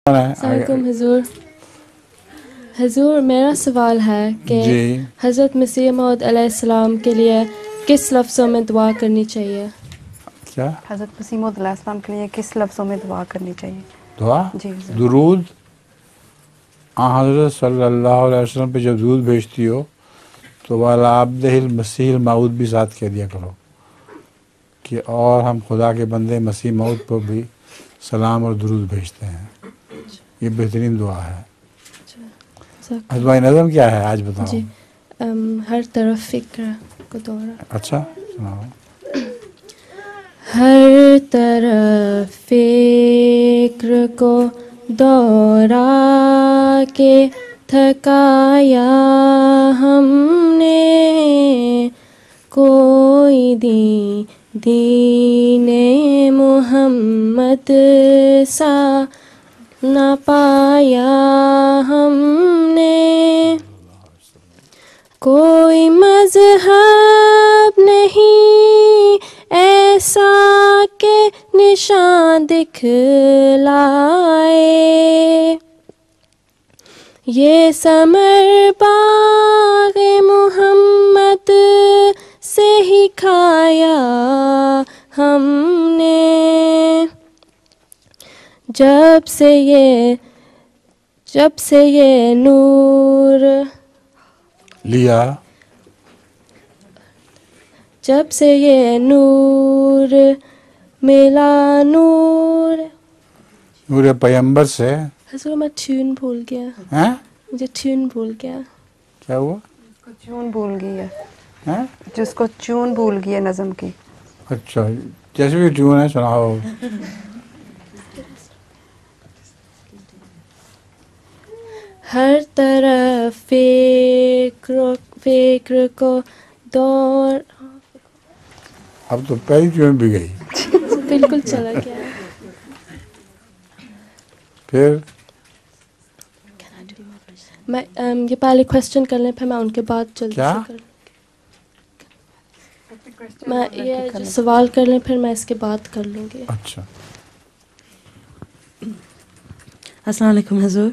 السلام علیکم حضور میرا سوال ہے کہ حضرت مسیح موعود علیہ السلام کے لیے کس لفظوں میں دعا کرنی چاہیے؟ کیا حضرت مسیح موعود علیہ السلام کے لیے کس لفظوں میں دعا کرنی چاہیے؟ دعا جی درود حضرت صلی اللہ علیہ وسلم پہ جب درود بھیجتی ہو تو والا عبدہ المسیح الموعود بھی ساتھ کہہ دیا کرو کہ اور ہم خدا کے بندے مسیح موعود پر بھی سلام اور درود بھیجتے ہیں. یہ بہترین دعا ہے. ازمائی نظم کیا ہے آج بتاؤ؟ جی ہر طرف فکر کو دورہ. اچھا سناؤ. ہر طرف فکر کو دورہ کے تھکایا ہم نے، کوئی دین محمد سا نہ پایا ہم نے، کوئی مذہب نہیں ایسا کہ نشان دکھلائے، یہ ثمر باغ محمد سے ہی کھایا ہم نے، جب سے یہ نور لیا، جب سے یہ نور ملا، نور پیغمبر سے. حضور میں ٹیون بھول گیا. ہیں؟ مجھے ٹیون بھول گیا. کیا ہوا؟ جس کو چون بھول گئی ہے. ہیں؟ جس کو چون بھول گئی ہے نظم کی. اچھا جیسے بھی ٹیون ہے سناؤ. ہر طرف فکر کو دور. اب تو پہلی ٹیون بھی گئی. بالکل چلا گیا. پھر میں یہ پہلے کوشچن کر لیں پھر میں ان کے بعد جلدی کیا؟ سے کر میں یہ جو سوال کر لیں پھر میں اس کے بعد کر لوں گی. اچھا. السلام علیکم حضور.